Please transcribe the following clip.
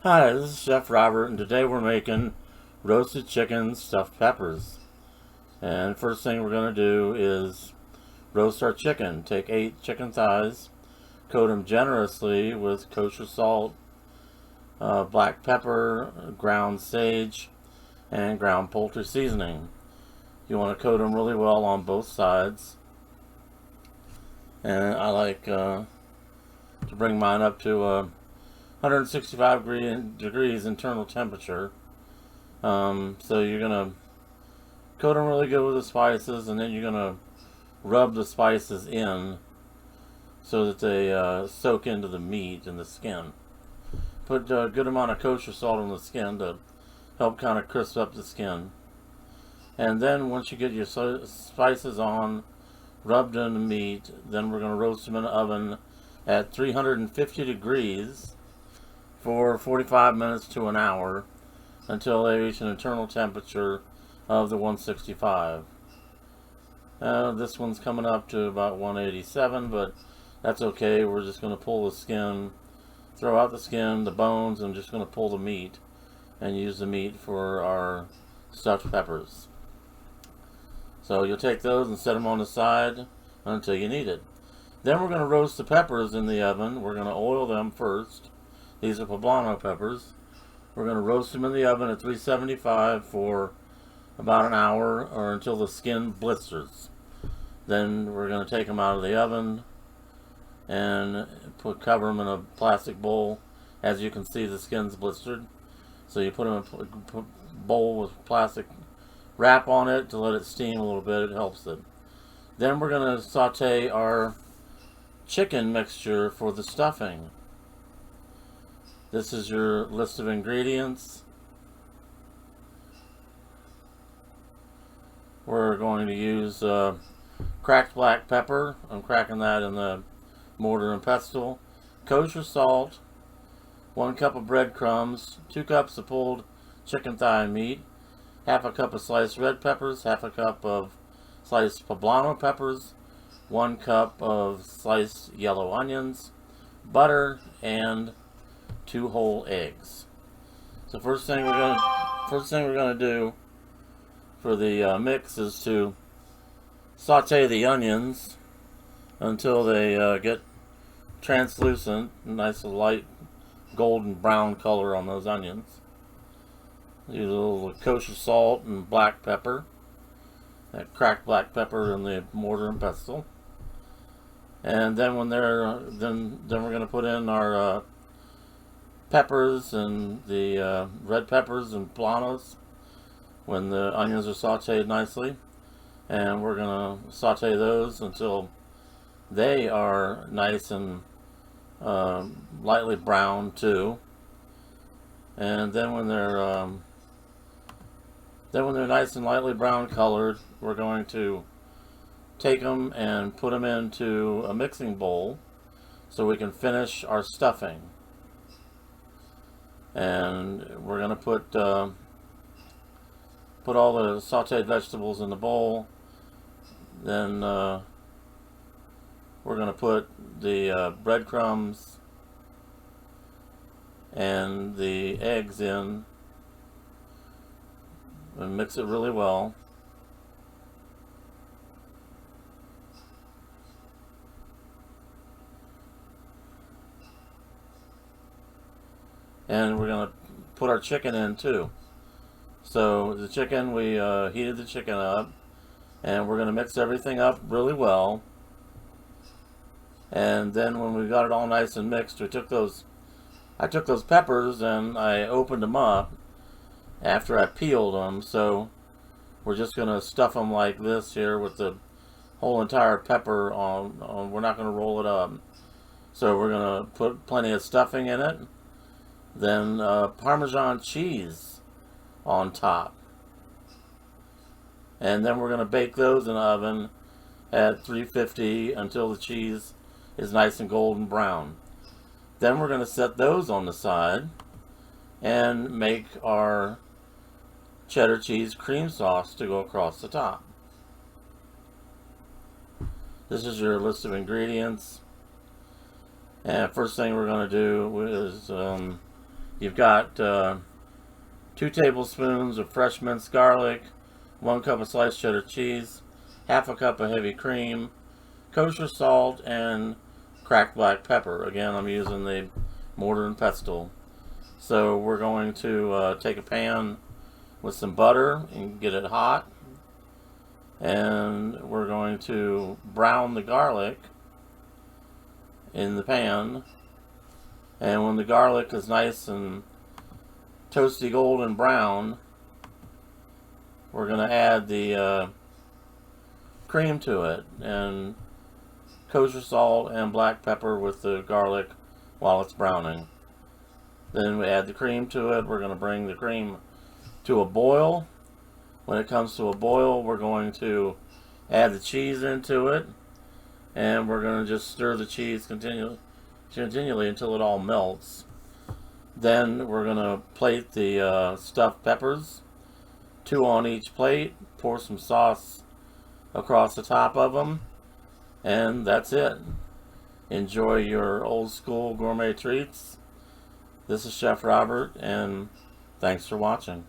Hi, this is Chef Robert, and today we're making roasted chicken stuffed peppers. And first thing we're going to do is roast our chicken. Take 8 chicken thighs, coat them generously with kosher salt, black pepper, ground sage, and ground poultry seasoning. You want to coat them really well on both sides. And I like to bring mine up to 165 degrees internal temperature. So you're gonna coat them really good with the spices, and then you're gonna rub the spices in so that they soak into the meat and the skin. Put a good amount of kosher salt on the skin to help kind of crisp up the skin. And then once you get your spices on, rubbed in the meat, then we're gonna roast them in the oven at 350 degrees for 45 minutes to an hour until they reach an internal temperature of the 165. This one's coming up to about 187, but that's okay. We're just going to pull the skin, throw out the skin, the bones, and just going to pull the meat and use the meat for our stuffed peppers. So you'll take those and set them on the side until you need it. Then we're going to roast the peppers in the oven. We're going to oil them first. These are poblano peppers. We're going to roast them in the oven at 375 for about an hour or until the skin blisters. Then we're going to take them out of the oven and cover them in a plastic bowl. As you can see, the skin's blistered. So you put them in a bowl with plastic wrap on it to let it steam a little bit. It helps it. Then we're going to saute our chicken mixture for the stuffing. This is your list of ingredients. We're going to use cracked black pepper. I'm cracking that in the mortar and pestle. Kosher salt. 1 cup of breadcrumbs. 2 cups of pulled chicken thigh meat. Half a cup of sliced red peppers. Half a cup of sliced poblano peppers. 1 cup of sliced yellow onions. Butter and 2 whole eggs. So first thing we're gonna do for the mix is to saute the onions until they get translucent, nice light golden brown color on those onions. Use a little kosher salt and black pepper, that cracked black pepper in the mortar and pestle. And then when they're then we're gonna put in our peppers and the red peppers and planos when the onions are sauteed nicely, and we're gonna saute those until they are nice and lightly brown too. And then when they're nice and lightly brown colored, we're going to take them and put them into a mixing bowl so we can finish our stuffing. And we're going to put all the sauteed vegetables in the bowl. Then we're going to put the breadcrumbs and the eggs in and mix it really well. And we're going to put our chicken in too. So the chicken, we heated the chicken up, and we're going to mix everything up really well. And then when we got it all nice and mixed, I took those peppers and I opened them up after I peeled them. So we're just going to stuff them like this here with the whole entire pepper on. We're not going to roll it up. So we're going to put plenty of stuffing in it. Then Parmesan cheese on top. And then we're going to bake those in the oven at 350 until the cheese is nice and golden brown. Then we're going to set those on the side and make our cheddar cheese cream sauce to go across the top. This is your list of ingredients. And first thing we're going to do is You've got 2 tablespoons of fresh minced garlic, 1 cup of sliced cheddar cheese, half a cup of heavy cream, kosher salt, and cracked black pepper. Again, I'm using the mortar and pestle. So we're going to take a pan with some butter and get it hot. And we're going to brown the garlic in the pan. And when the garlic is nice and toasty golden brown, we're going to add the cream to it, and kosher salt and black pepper with the garlic while it's browning. Then we add the cream to it. We're going to bring the cream to a boil. When it comes to a boil, we're going to add the cheese into it, and we're going to just stir the cheese continually until it all melts. Then we're going to plate the stuffed peppers, 2 on each plate, pour some sauce across the top of them, and that's it. Enjoy your old school gourmet treats. This is Chef Robert, and thanks for watching.